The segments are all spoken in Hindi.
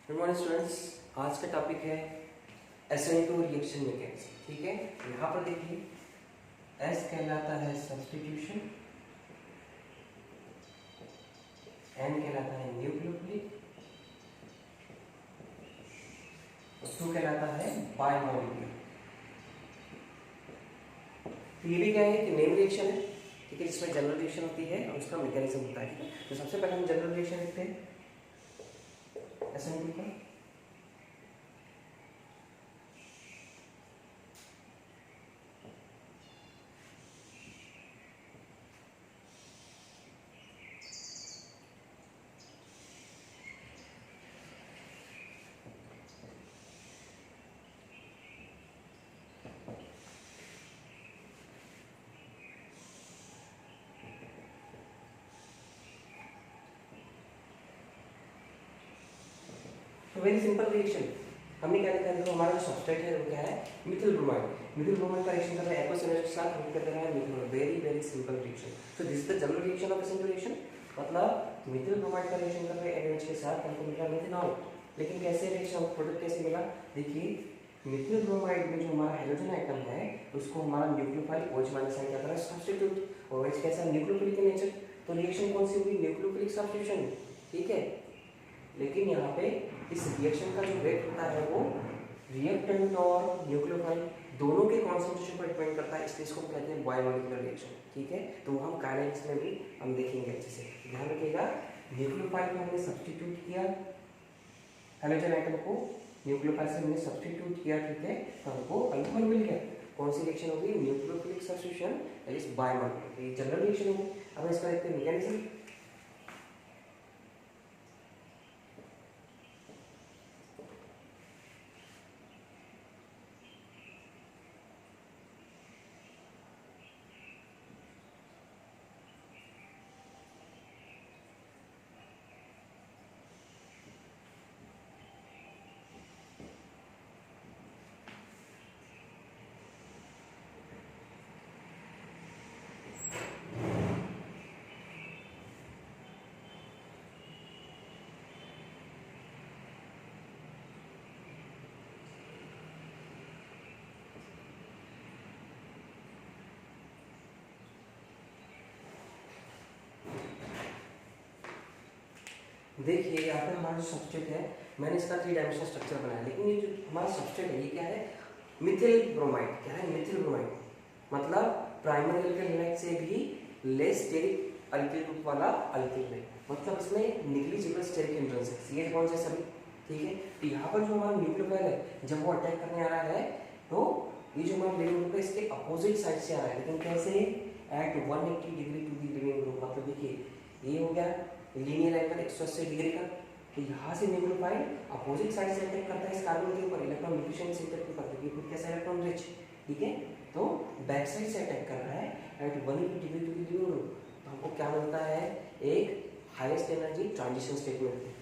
Good morning students. आज का टॉपिक है SN2 रिएक्शन मैकेनिक्स। ठीक है, यहाँ पर देखिए S कहलाता है सब्स्टिट्यूशन, N कहलाता है न्यूक्लियोफिलिक और 2 कहलाता है बायमॉलिक्यूलर। तो ये भी क्या है कि नेम रिएक्शन है, ठीक है, जिसमें जनरल रिएक्शन होती है और उसका मैकेनिज्म होता है। ठीक है, तो सबसे पहले हम जनरल रिएक्शन लिखते हैं SN2 का। तो वेरी सिंपल रिएक्शन हमने क्या लिखा है, देखो हमारा जो सब्सट्रेट है वो क्या है, मिथिल ब्रोमाइड। मिथिल ब्रोमाइड का रिएक्शन कर रहा है एक्वस एनर्जी के साथ, हम कर रहा है Mithil. Very very simple reaction. So this is the general reaction of SN2 reaction. मतलब मिथिल ब्रोमाइड का रिएक्शन कर रहे हैं NaOH के साथ, हमको मिल रहा है मिथेनॉल। लेकिन कैसे रिएक्शन प्रोडक्ट कैसे मिला, देखिए मिथिल ब्रोमाइड में जो हमारा हाइड्रोजन आइटम है उसको हमारा न्यूक्लियोफाइल OH माइनस साइन क्या कर रहा है, सब्स्टिट्यूट। और OH कैसा न्यूक्लियोफिलिक इन नेचर, तो रिएक्शन कौन सी होगी, न्यूक्लियोफिलिक सब्स्टिट्यूशन। ठीक है, लेकिन यहाँ पे इस रिएक्शन का जो रेट होता है वो रिएक्टेंट और न्यूक्लियोफाइल दोनों के कॉन्सेंट्रेशन पर डिपेंड करता है, इसलिए इसको हम कहते हैं बायोमॉलिक्यूलर रिएक्शन। ठीक है, तो वो हम काइनेटिक्स में भी हम देखेंगे अच्छे से। ध्यान रखिएगा, न्यूक्लियोफाइल को हमने सब्स्टिट्यूट किया, हाइड्रोजन आइटम को न्यूक्लियोफाइल से हमने सब्स्टिट्यूट किया, ठीक है, तो हमको अल्कोहल मिल गया। कौन सी रिएक्शन होगी, nucleophilic substitution, that is biomolecular. ये जनरल रिएक्शन होगी। अब इसका देखते हैं मैकेनिज्म। देखिए यहाँ पे हमारा जो सब्सट्रेट है, मैंने इसका 3 डायमेंशनल स्ट्रक्चर बनाया, लेकिन ये जो हमारा सब्सट्रेट है ये क्या है, मिथिल ब्रोमाइड। क्या है, मिथिल ब्रोमाइड। मतलब प्राइमरी अल्किल हैलाइड से भी लेस स्टेरिक अल्किल ग्रुप वाला अल्किल है, मतलब इसमें निग्लिजिबल स्टेरिक हिंड्रेंस है। CH बॉन्ड है सभी। ठीक है, तो यहाँ पर जो हमारा न्यूक्लियोफाइल है जब वो अटैक करने आ रहा है तो ये जो हमारा लिविंग ग्रुप है इसके अपोजिट साइड से आ रहा है, लेकिन कैसे, at 180 degree to the leaving group. मतलब देखिए ये हो गया लीनियर एंगल 180 डिग्री का, तो यहाँ से न्यूक्लियोफाइल अपोजिट साइड से अटैक करता है इस कार्बन के ऊपर, इलेक्ट्रॉन डिफिशिएंट से अटैक करता है, ये खुद कैसा इलेक्ट्रॉन रिच। ठीक है, तो बैक साइड से अटैक कर रहा है at 180 degree to the leaving group, तो हमको क्या मिलता है, एक हाईएस्ट एनर्जी ट्रांजिशन स्टेट मिलती है।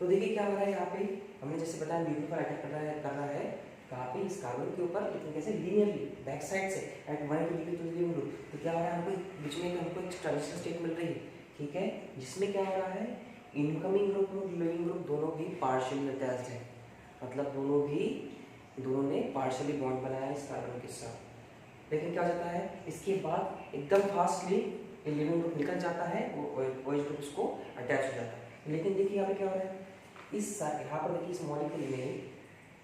तो देखिए क्या हो रहा है यहाँ पे, हमने जैसे बताया न्यूक्लियोफाइल अटैक कर रहा है कहाँ पे, इस कार्बन के ऊपर, लेकिन कैसे, लीनियरली बैक साइड से at 180 degree to the leaving group. तो क्या हो रहा है, हमको बीच में हमको एक ट्रांजिशन स्टेट मिल रही है, ठीक है, जिसमें क्या हो रहा है, इनकमिंग ग्रुप और लिविंग ग्रुप दोनों भी पार्शियली अटैच्ड है, मतलब दोनों ने पार्शियली बॉन्ड बनाया है इस कार्बन के साथ। लेकिन क्या हो जाता है, इसके बाद एकदम फास्टली लिविंग ग्रुप निकल जाता है, वो OH ग्रुप उसको अटैच हो जाता है। लेकिन देखिए यहाँ पे क्या हो रहा है, यहाँ पर देखिए इस मॉलिक्यूल में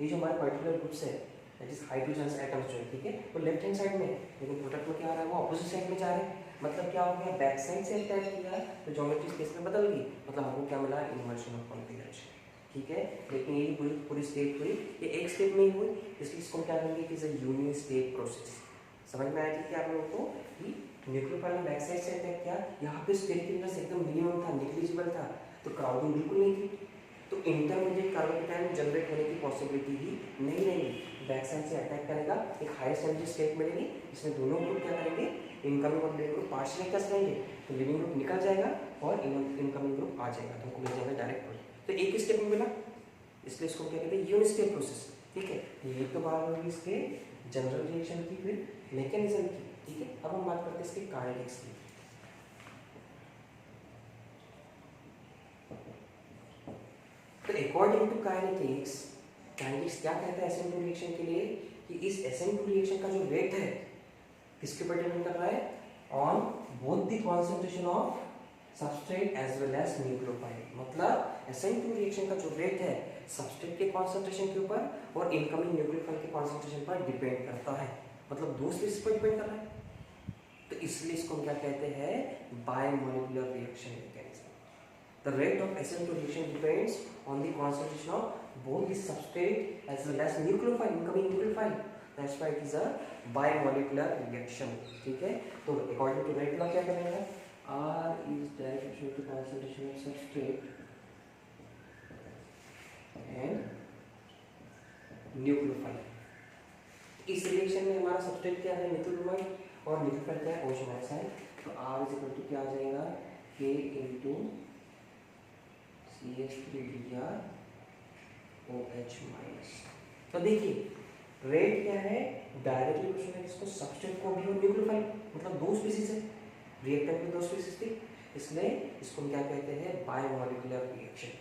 ये जो हमारे पर्टिकुलर ग्रुप्स है दैट इज हाइड्रोजन एटम्स जो है, ठीक है, वो लेफ्ट हैंड साइड में है, लेकिन प्रोडक्ट में क्या आ रहा है, वो अपोजिट साइड में जा रहे हैं। मतलब क्या हो गया, बैक साइड से अटैच किया तो ज्योमेट्री स्पेस में बदल गई, मतलब हमको क्या मिला, इन्वर्जन ऑफ कॉन्फिगरेशन, ठीक है। लेकिन ये पूरी स्टेप हुई, ये एक स्टेप में ही हुई, इसलिए इसको क्या करेंगे, it is a uni step process. समझ में आया कि आप लोगों को कि न्यूक्लियोफाइल बैक साइड से अटैक किया, यहाँ पे स्टेरिक एकदम मिनिमम था, नेग्लिजिबल था, तो क्राउडिंग बिल्कुल नहीं थी, तो इंटरमीडिएट कार्बन कैटायन जनरेट होने की पॉसिबिलिटी ही नहीं रहेगी। बैक साइड से अटैक करेगा, एक हाईएस्ट एनर्जी स्टेट मिलेगी, इसमें दोनों ग्रुप क्या करेंगे, इनकमिंग और लिविंग ग्रुप पार्शियली टच रहेंगे, तो लिविंग ग्रुप निकल जाएगा और इनकमिंग ग्रुप आ जाएगा, तो हमको मिल जाएगा डायरेक्ट प्रोडक्ट। तो एक ही स्टेप में मिला, इसलिए इसको क्या कहते हैं, यूनि स्टेप प्रोसेस, ठीक है। ये तो बात होगी इसके जनरल रिएक्शन की, फिर मैकेनिज्म की, ठीक है। अब हम बात करते हैं इसके काइनेटिक्स की। तो अकॉर्डिंग टू काइनेटिक्स क्या कहता है SN2 रिएक्शन के लिए, कि इस SN2 रिएक्शन का जो रेट है किसके ऊपर डिपेंड कर रहा है, on both the concentration of substrate as well as nucleophile. मतलब SN2 रिएक्शन का जो रेट है सबस्ट्रेट के कॉन्सेंट्रेशन के ऊपर और इनकमिंग न्यूक्लियोफाइल के कॉन्सेंट्रेशन पर डिपेंड करता है, मतलब दो स्पेसिस पर डिपेंड कर रहा है। तो इसलिए इसको हम क्या कहते हैं, bimolecular reaction mechanism. The rate of SN2 reaction depends on the concentration of both the substrate as well as nucleophile, incoming nucleophile. That's why it is a bimolecular reaction. ठीक है, तो according to rate का क्या करेंगे, R is direct proportional to concentration of substrate and nucleophile. इस रिएक्शन में हमारा सबस्ट्रेट क्या है, मेथिल और न्यूक्लियोफाइल क्या है, OH-। तो R इज इक्वल टू क्या आ जाएगा, K into CH3Br OH-। तो देखिए रेट क्या है, डायरेक्टली क्वेश्चन है इसको सबस्ट्रेट को भी और न्यूक्लियोफाइल, मतलब दो स्पीसीज है, रिएक्टेंट में दो स्पीसीज थी, इसलिए इसको हम क्या कहते हैं, बायमोलिकुलर रिएक्शन।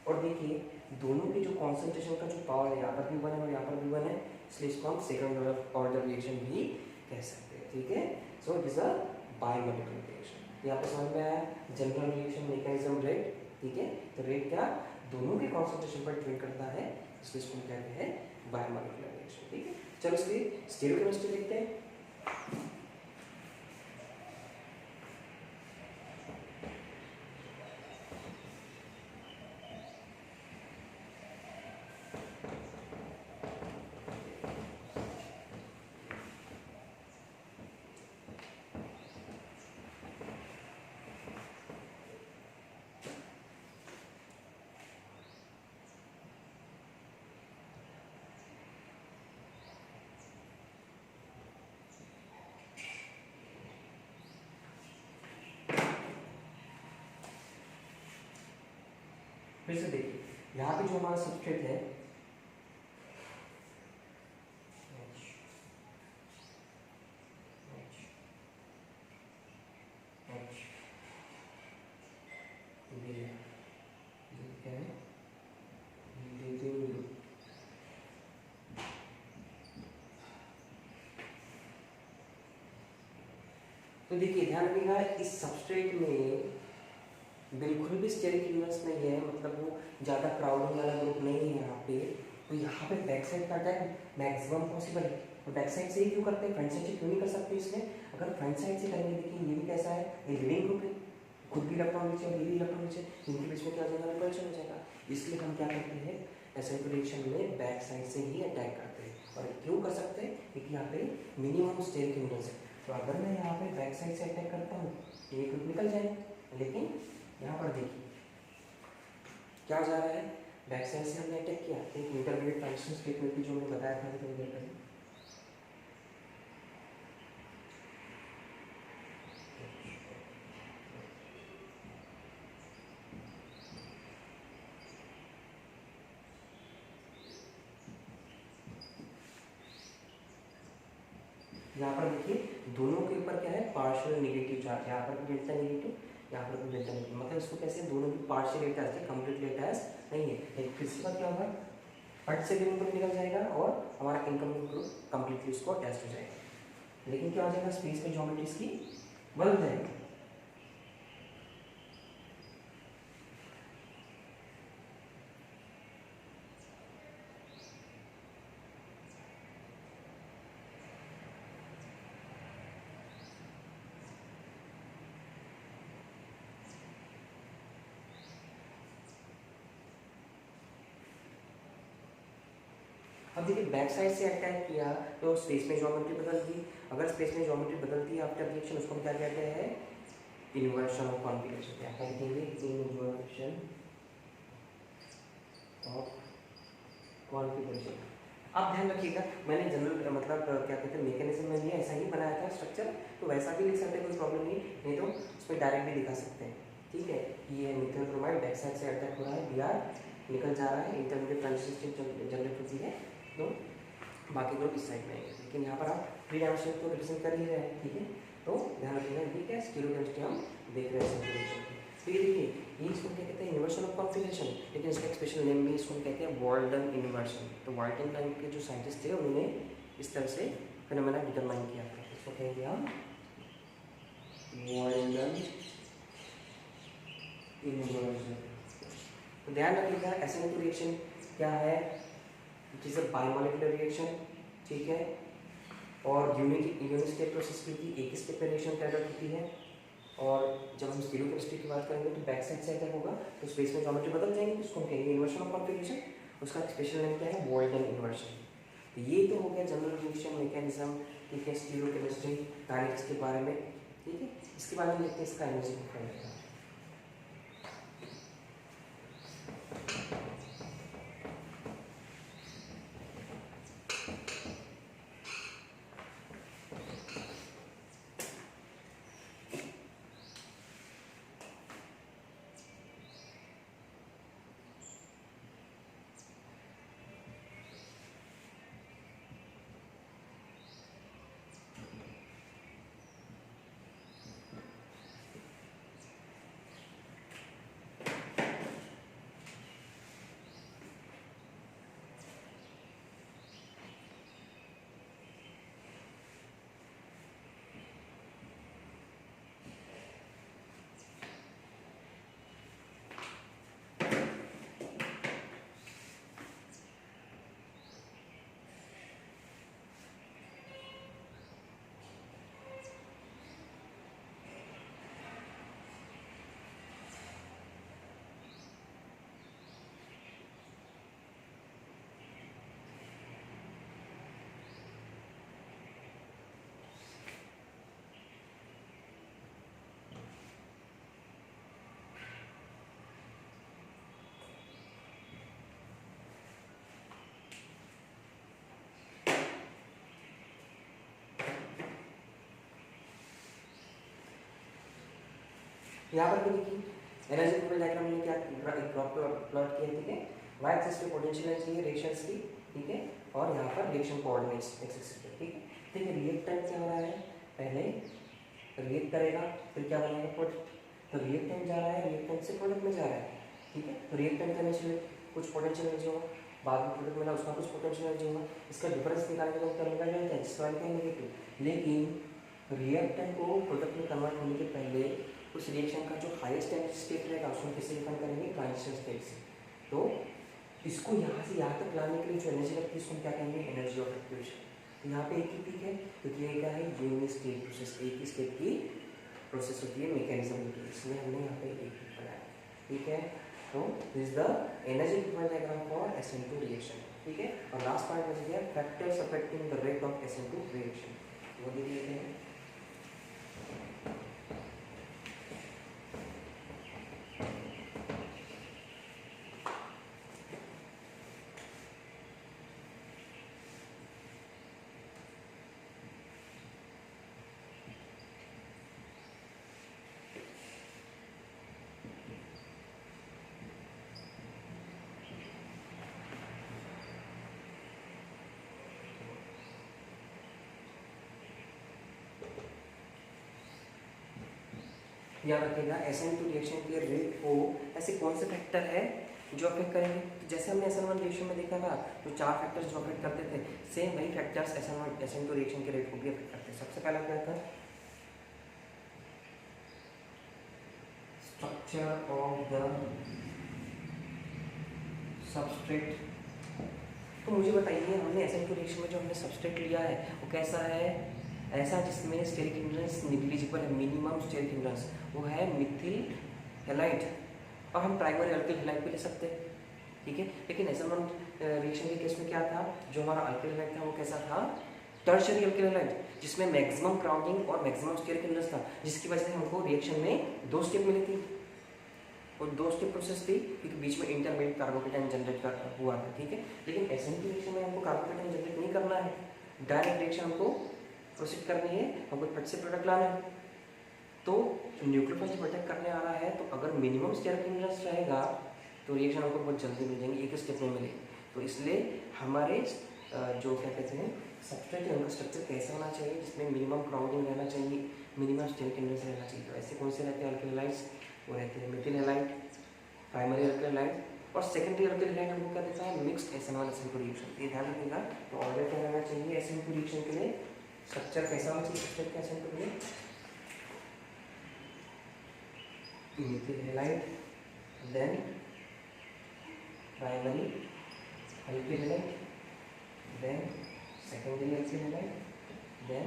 और देखिए दोनों की जो कॉन्सेंट्रेशन का जो पावर है, यहाँ पर भी 1 है और यहाँ पर भी 1 है, इसलिए इसको हम सेकंड ऑर्डर रिएक्शन भी कह सकते हैं, ठीक है। So it is a bimolecular reaction. यहाँ पे समझ में आया जनरल रिएक्शन मैकेनिज्म, रेट, ठीक है। तो रेट क्या दोनों के कॉन्सेंट्रेशन पर डिपेंड करता है, इसलिए इसको कहते हैं बायमोलिकुलर रिएक्शन, ठीक है। चलो इसलिए स्टीरियोकेमिस्ट्री देखते हैं। फिर से देखिए यहाँ पे जो हमारा सबस्ट्रेट है तो देखिए ध्यान रखिएगा इस सबस्ट्रेट में बिल्कुल भी स्टेरिक यूनिट्स नहीं है, मतलब वो ज़्यादा क्राउडिंग वाला ग्रुप नहीं है यहाँ पे। तो यहाँ पे बैक साइड का अटैक मैक्सिमम पॉसिबल है, तो बैक साइड से ही क्यों करते हैं, फ्रंट साइड से क्यों नहीं कर सकते इसमें। अगर फ्रंट साइड से करेंगे, देखिए ये भी कैसा है, ये लीडिंग ग्रुप है, खुद भी इलेक्ट्रॉन नीचे और ये भी इलेक्ट्रॉन नीचे, इनके बीच में क्या हो जाएगा, रिपल्शन हो जाएगा। इसलिए हम क्या करते हैं, SN2 रिएक्शन में बैक साइड से ही अटैक करते हैं। और क्यों कर सकते हैं, क्योंकि यहाँ पे मिनिमम स्टेरिक यूनिट्स है। तो अगर मैं यहाँ पे बैक साइड से अटैक करता हूँ तो ये ग्रुप निकल जाएगा, लेकिन यहाँ पर देखिए क्या हो जा रहा है, बैक साइड से हमने अटैक किया, एक इंटरमीडिएट ट्रांजिशन स्टेट में भी जो हमने बताया था थोड़ी देर पहले। यहाँ पर देखिए दोनों के ऊपर क्या है, पार्शियल नेगेटिव चार्ज, यहाँ पर भी डेल्टा नेगेटिव, यहाँ पर भी डेल्टा निकल, मतलब इसको कैसे दोनों भी पार्शियल अटैच है, कम्प्लीटली अटैच नहीं है। एक फिर से बात क्या होगा, फट से भी ग्रुप निकल जाएगा और हमारा इनकमिंग ग्रुप कम्प्लीटली उसको अटैच हो जाएगा। लेकिन क्या हो जाएगा, स्पेस में ज्योमेट्री इसकी बदल जाएगी। अब देखिए बैक साइड से अटैक किया तो स्पेस में ज्योमेट्री बदल गई। अगर स्पेस में ज्योमेट्री बदलती है आफ्टर रिएक्शन, उसको हम क्या कहते हैं, इन्वर्शन ऑफ कॉन्फिगरेशन। क्या कहेंगे, इन्वर्शन ऑफ कॉन्फिगरेशन। आप ध्यान रखिएगा, मैंने जनरल मतलब क्या कहते हैं मैकेनिज्म में भी ऐसा ही बनाया था स्ट्रक्चर, तो वैसा भी लिख सकते हैं, कोई प्रॉब्लम नहीं तो उसमें डायरेक्ट भी दिखा सकते हैं। ठीक है, ये मिथाइल ब्रोमाइड बैक साइड से अटैक हो रहा है, Br निकल जा रहा है, इंटरमीडिएट ट्रांजिशन स्टेट जनरेट होती है, तो बाकी ग्रुप इस साइड में आएंगे। लेकिन यहाँ पर आप 3 डायमेंशन को रिप्रेजेंट कर ही रहे हैं। ठीक है, तो ध्यान रखिएगा, ये क्या स्टीरियोकेमिस्ट्री हम देख रहे हैं सिंपल। तो ये देखिए, ये इसको क्या कहते हैं, इन्वर्शन ऑफ कॉन्फिगरेशन, लेकिन इसका एक स्पेशल नेम भी इसको कहते हैं वाल्टन इन्वर्शन। तो वाल्टन टाइम के जो साइंटिस्ट थे उन्होंने इस तरह से फिनोमेना डिटरमाइन किया था, इसको कहेंगे हम वाल्टन इन्वर्शन। तो ध्यान रखिएगा, SN2 रिएक्शन क्या है, it is a biomolecular reaction. ठीक है, और यूनिक स्टेट प्रोसेस की एक स्टेप में रिएक्शन कैरी आउट होती है। और जब हम स्टीरियोकेमिस्ट्री की बात करेंगे तो बैक साइड से अटैक होगा तो स्पेस में ज्योमेट्री बदल जाएंगे, उसको हम कहेंगे इन्वर्शन ऑफ कॉन्फिगरेशन। उसका स्पेशल नेम क्या है, वाल्टन इन्वर्शन। तो ये तो हो गया जनरल रिएक्शन मैकेनिज्म। ठीक है, स्टीरियोकेमिस्ट्री काइनेटिक्स के बारे में। ठीक है, इसके बारे में देखते हैं इसका एनर्जी प्रोफाइल। यहाँ पर भी देखिए एनर्जी प्रोफाइल डायग्राम में क्या प्लॉट किया। ठीक है, y एक्सिस पे पोटेंशियल एनर्जी है रिएक्शंस की। ठीक है, और यहाँ पर रिएक्शन कोऑर्डिनेट्स x एक्सिस पे। ठीक है, देखिए रिएक्टेंट क्या हो रहा है, पहले रिएक्ट करेगा फिर क्या बनेगा, प्रोडक्ट। तो रिएक्टेंट जा रहा है, रिएक्टेंट से प्रोडक्ट में जा रहा है। ठीक है, तो रिएक्टेंट करने से कुछ पोटेंशियल एनर्जी होगा, बाद में प्रोडक्ट मिला उसका कुछ पोटेंशियल एनर्जी होगा। इसका डिफरेंस निकालने का क्या मिलेगा, डेल्टा, जिसका वैल्यू है नेगेटिव। लेकिन रिएक्टेंट को प्रोडक्ट में कन्वर्ट होने के पहले उस रिएक्शन का जो हाईएस्ट एनर्जी स्टेट रहेगा उसको किससे डिफाइन करेंगे, ट्रांजिशन स्टेट से। तो इसको यहाँ से यहाँ तक लाने के लिए जो एनर्जी लगती है उसको हम क्या कहेंगे, एनर्जी ऑफ एक्टिवेशन। तो यहाँ पे एक ही पीक है क्योंकि ये क्या है, यूनिक स्टेट प्रोसेस, एक ही स्टेट की प्रोसेस होती है मैकेनिज्म होती है, इसलिए हमने यहाँ पे एक ही बनाया। ठीक है, तो this is the energy profile diagram for SN2 reaction. ठीक है, और लास्ट पार्ट में क्या है, factors affecting the rate of SN2 reaction, वो दे दिए हैं। याद रखिएगा SN2 रिएक्शन के रेट को ऐसे कौन से फैक्टर है जो अफेक्ट करेंगे। तो जैसे हमने SN1 रिएक्शन में देखा था तो 4 फैक्टर्स जो अफेक्ट करते थे, सेम वही फैक्टर्स SN2 रिएक्शन के रेट को भी अफेक्ट करते हैं। सबसे पहला क्या था, स्ट्रक्चर ऑफ द सबस्ट्रेट। तो मुझे बताइए, हमने SN2 रिएक्शन में जो हमने सबस्ट्रेट लिया है वो कैसा है, ऐसा जिसमें स्टेरिक हिंड्रेंस निग्लिजिबल है, मिनिमम स्टेरिक हिंड्रेंस, वो है मिथिल हैलाइड, और हम प्राइमरी अल्किल हैलाइड भी ले सकते हैं, ठीक है। लेकिन SN1 रिएक्शन के केस में क्या था, जो हमारा अल्किल हैलाइड था वो कैसा था, टर्शियरी अल्किल हैलाइड, जिसमें मैक्सिमम क्राउडिंग और मैक्सिमम स्टेरिक हिंड्रेंस था, जिसकी वजह से हमको रिएक्शन में 2 स्टेप मिली थी और 2 स्टेप प्रोसेस थी, क्योंकि बीच में इंटरमीडिएट कार्बोकेटाइन जनरेट हुआ था, ठीक है। लेकिन SN2 रिएक्शन में हमको कार्बोकेटाइन जनरेट नहीं करना है, डायरेक्ट रिएक्शन हमको प्रोसीड करनी है, हमको फट से प्रोडक्ट लाना है। तो न्यूक्लियोफाइल जब अटैक करने आ रहा है तो अगर मिनिमम स्टेरिक हिंड्रेंस रहेगा तो रिएक्शन हमको बहुत जल्दी मिल जाएंगे, एक स्टेप में मिले। तो इसलिए हमारे जो क्या कहते हैं सबस्ट्रेट है, उनका स्ट्रक्चर कैसा होना चाहिए, जिसमें मिनिमम क्राउडिंग रहना चाहिए, मिनिमम स्टेरिक हिंड्रेंस रहना चाहिए। तो ऐसे कौन से रहते हैं अल्किल हैलाइड्स, वो रहते हैं Mithil halide, primary alkyl halide, और सेकेंडरी अल्किल हैलाइड हमको क्या देता है, मिक्स्ड SN1 SN2 रिएक्शन। ये ध्यान रखिएगा। तो ऑर्डर क्या रहना चाहिए SN2 रिएक्शन के लिए, स्ट्रक्चर कैसा होना चाहिए सबस्ट्रेट का SN2 के लिए, methyl halide, then primary alkyl halide, then secondary alkyl halide, then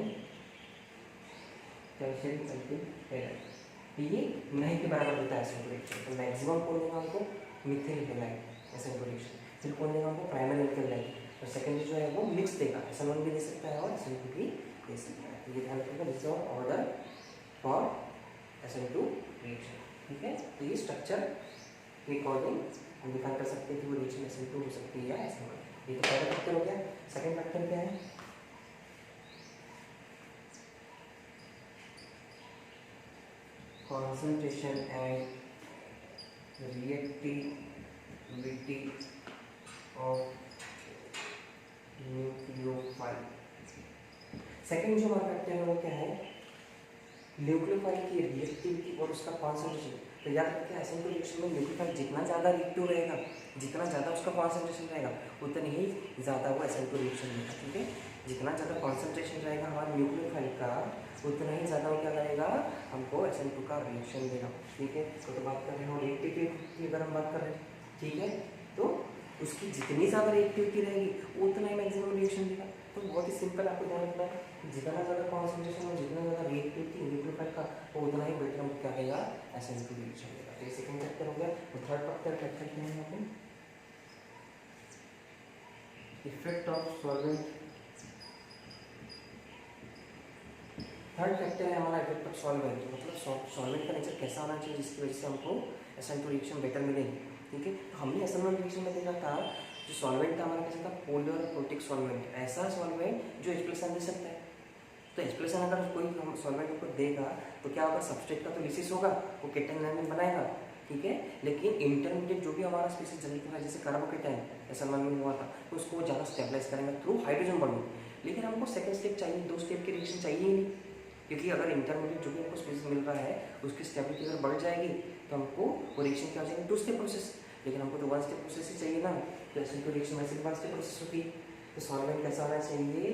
tertiary alkyl halide. ये नहीं के बराबर देता है SN2 रिएक्शन। तो मैक्सिमम कौन देगा हमको, मिथिल हैलाइड SN2 रिएक्शन, फिर कौन देगा हमको, प्राइमरी अल्किल हैलाइड, और सेकेंडरी जो है वो मिक्स देगा, SN1 भी दे सकता है और SN2 भी दे सकता है। तो ये ध्यान रखिएगा, this is order for SN2 reaction, ठीक है। तो ये स्ट्रक्चर के अकॉर्डिंग हम डिफाइन कर सकते हैं कि वो रिएक्शन SN2 हो सकती है या SN1। ये तो पहला फैक्टर हो गया। सेकंड फैक्टर क्या है, concentration and reactivity of nucleophile. Second जो हमारा फैक्टर है वो क्या है, न्यूक्लियोफाइल की रिएक्टिविटी और उसका कॉन्सेंट्रेशन। तो याद रखिए SN2 रिएक्शन में न्यूक्लियोफाइल जितना ज़्यादा रिएक्टिव रहेगा, जितना ज़्यादा उसका कॉन्सेंट्रेशन रहेगा, उतनी ही ज़्यादा वो SN2 रिएक्शन देगा, ठीक है। जितना ज़्यादा कॉन्सेंट्रेशन रहेगा हमारे न्यूक्लियोफाइल का, उतना ही ज़्यादा वो क्या करेगा, हमको SN2 का रिएक्शन देगा, ठीक है। तो बात कर रहे हो रिएक्टिविटी की, अगर हम बात कर रहे हैं, ठीक है, तो उसकी जितनी ज़्यादा रिएक्टिविटी रहेगी उतना ही मैक्सिमम रिएक्शन देगा। तो बहुत ही सिंपल आपको ध्यान रखना है, जितना ज़्यादा कॉन्सेंट्रेशन और जितना ज़्यादा रिएक्टिविटी न्यूक्लियोफाइल का, वो उतना ही बेटर हमको क्या देगा, SN2 रिएक्शन देगा। तो ये सेकंड फैक्टर हो गया। और थर्ड फैक्टर क्या है यहाँ पे, effect of solvent. Third factor है हमारा इफेक्ट ऑफ सॉल्वेंट, मतलब सॉल्वेंट का नेचर कैसा होना चाहिए जिसकी वजह से हमको SN2 रिएक्शन बेटर मिलेगी, ठीक है। तो हमने SN1 रिएक्शन में देखा था जो सॉल्वेंट था हमारा कैसा था, पोलर प्रोटिक सॉल्वेंट, ऐसा सॉल्वेंट जो H+N दे सकता है। तो H+N अगर कोई हम सॉल्वेंट को देगा तो क्या होगा, सबस्ट्रेट का तो लिसिस होगा, वो केटन आयन बनाएगा, ठीक है। लेकिन इंटरमीडिएट जो भी हमारा स्पीशीज जनरेट हुआ है, जैसे कार्बोकेटाइन SN1 में हुआ था, तो उसको ज़्यादा स्टेबलाइज करेंगे थ्रू हाइड्रोजन बॉन्डिंग। लेकिन हमको सेकंड स्टेप चाहिए, 2 स्टेप की रिएक्शन चाहिए ही नहीं, क्योंकि अगर इंटरमीडिएट जो भी हमको स्पीशीज मिल रहा है उसकी स्टेबिलिटी अगर बढ़ जाएगी तो हमको वो रिएक्शन क्या हो जाएगी, 2 स्टेप प्रोसेस। लेकिन हमको तो 1 स्टेप प्रोसेस ही चाहिए ना, तो SN2 रिएक्शन वैसे 1 स्टेप प्रोसेस होती है। तो सॉल्वेंट कैसा होना चाहिए,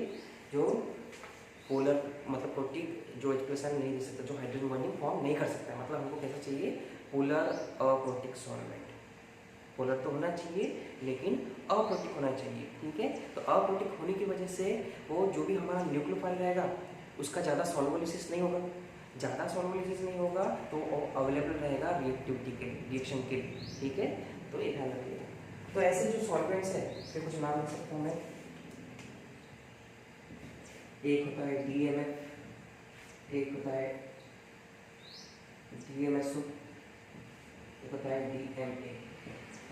जो पोलर मतलब प्रोटिक, जो H+N नहीं दे सकता, जो हाइड्रोजन बॉन्डिंग फॉर्म नहीं कर सकता है, मतलब हमको कैसा चाहिए, पोलर अप्रोटिक सॉल्वेंट। पोलर तो होना चाहिए लेकिन अप्रोटिक होना चाहिए, ठीक है। तो अप्रोटिक होने की वजह से वो जो भी हमारा न्यूक्लियोफाइल रहेगा उसका ज़्यादा सॉल्वोलिसिस नहीं होगा, ज़्यादा सॉल्वोलिसिस नहीं होगा तो अवेलेबल रहेगा रिएक्टिविटी के रिएक्शन के लिए, ठीक है। तो ये ध्यान रखिएगा। तो ऐसे जो सॉल्वेंट्स है उसके कुछ नाम लिख सकता हूँ मैं, एक होता है DMF, एक होता है DMSO, एक होता है DMA।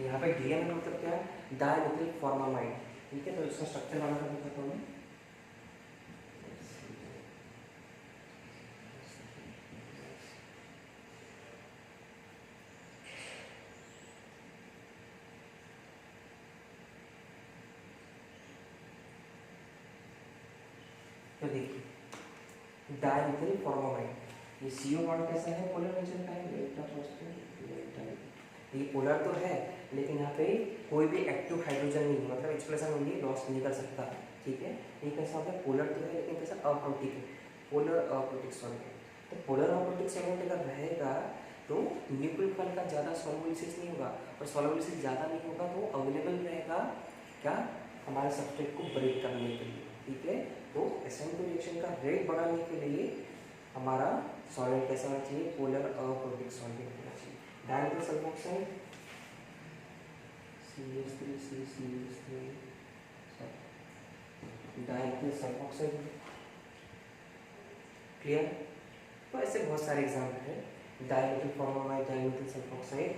यहाँ पे DMA मतलब क्या है, डायमिथिल फॉर्मामाइड, ठीक है। तो इसका स्ट्रक्चर वाला कर दिखाता हूँ मैं, तो देखिए डायमिथिल फॉर्मामाइड, ये CO बॉन्ड कैसा है, पोलर नेचर का है, ये पोलर तो है लेकिन यहाँ पे कोई भी एक्टिव हाइड्रोजन नहीं है, मतलब एक्सप्रेशन होंगी लॉस नहीं कर सकता, ठीक है। ये कैसा होता है, पोलर तो है लेकिन कैसा अप्रोटिक है, पोलर अप्रोटिक सॉल्वेंट। तो पोलर अप्रोटिक सॉल्वेंट अगर रहेगा तो न्यूक्लियोफाइल का ज़्यादा सॉल्युबिलिटी नहीं होगा, और सॉल्युबिलिटी ज़्यादा नहीं होगा तो अवेलेबल रहेगा क्या, हमारे सब्सट्रेट को ब्रेक करने के लिए, ठीक है। तो SN2 रिएक्शन का रेट बढ़ाने के लिए हमारा सॉल्वेंट कैसा होना चाहिए, पोलर अप्रोटिक सॉल्वेंट होना चाहिए। Dimethyl sulfoxide CH3 dimethyl sulfoxide, clear. तो ऐसे बहुत सारे एग्जाम्पल है, dimethyl formamide, dimethyl sulfoxide,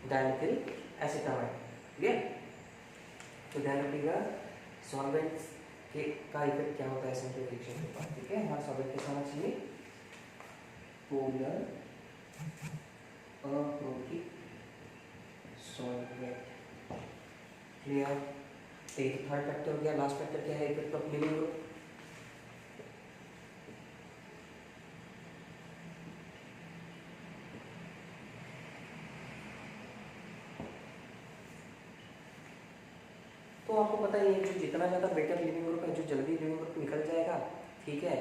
dimethyl acetamide, clear. तो ध्यान रखिएगा सॉल्वेंट्स के का इफेक्ट क्या होता है SN2 रिएक्शन के बाद, ठीक है। हमारा सॉल्वेंट कैसा होना चाहिए, पोलर अप्रोटिक सॉल्वेंट, क्लियर। तो ये थर्ड फैक्टर हो गया। लास्ट फैक्टर क्या है, इफेक्ट ऑफ लिविंग ग्रुप। तो आपको पता ही है जो जितना ज़्यादा बेटर लिविंग ग्रुप है, जो जल्दी लिविंग ग्रुप निकल जाएगा, ठीक है,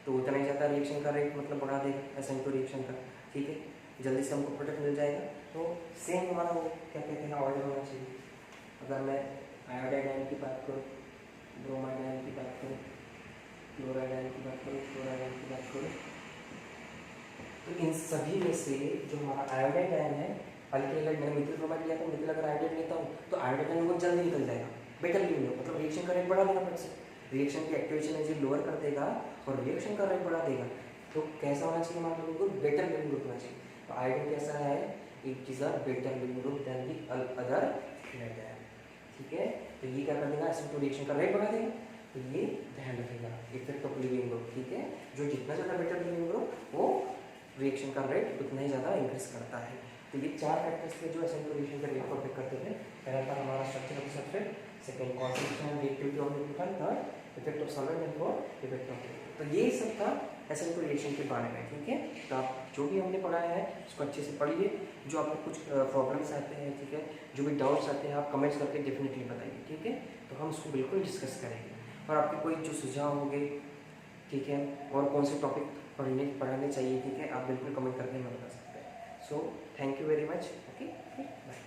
तो उतना ही ज़्यादा रिएक्शन का रेट मतलब बढ़ा देगा SN2 रिएक्शन का, ठीक है, जल्दी से हमको प्रोडक्ट मिल जाएगा। तो सेम हमारा वो क्या कहते हैं ऑर्डर होना चाहिए। अगर मैं आयोडाइड आयन की बात करूँ, ब्रोमाइड आयन की बात करूँ, क्लोराइड आयन की बात करूँ, क्लोराइड आयन की बात करूँ, तो इन सभी में से जो हमारा आयोडाइड आयन है, बल्कि अगर मैंने मिथिल ब्रोमाइड लिया तो मिथिल अगर आयोडाइड लेता हूँ तो आयोडाइड आयन वो जल्दी निकल जाएगा, बेटर लिविंग ग्रुप, मतलब रिएक्शन का रेट बढ़ा देगा, फिर से रिएक्शन की एक्टिवेशन एनर्जी लोअर कर देगा और रिएक्शन का रेट बढ़ा देगा। तो कैसा होना चाहिए हमारा leaving group, better leaving group होना चाहिए। तो आयोडीन कैसा है, it is a better leaving group than the other flat ion, ठीक है। तो ये क्या कर देगा, SN2 रिएक्शन का रेट बढ़ा देगा। तो ये ध्यान रखेगा इफेक्ट ऑफ लिविंग ग्रुप, ठीक है। जो जितना ज़्यादा बेटर लिविंग ग्रुप वो रिएक्शन का रेट उतना ही ज़्यादा इंक्रीज करता है। तो ये चार फैक्टर्स थे जो SN2 रिएक्शन के रेट को अफेक्ट करते थे। पहला था हमारा structure of substrate, second concentration and reactivity of nucleophile, third effect of solvent and fourth effect of living. तो ये सब था SN2 रिएक्शन के बारे में, ठीक है। तो आप जो भी हमने पढ़ाया है उसको अच्छे से पढ़िए। जो आपको कुछ प्रॉब्लम्स आते हैं, ठीक है, जो भी डाउट्स आते हैं आप कमेंट्स करके डेफिनेटली बताइए, ठीक है। तो हम उसको बिल्कुल डिस्कस करेंगे। और आपके कोई जो सुझाव होंगे, ठीक है, और कौन से टॉपिक पढ़ाने चाहिए, ठीक है, आप बिल्कुल कमेंट करके हमें बता सकते हैं। So thank you very much, okay, bye.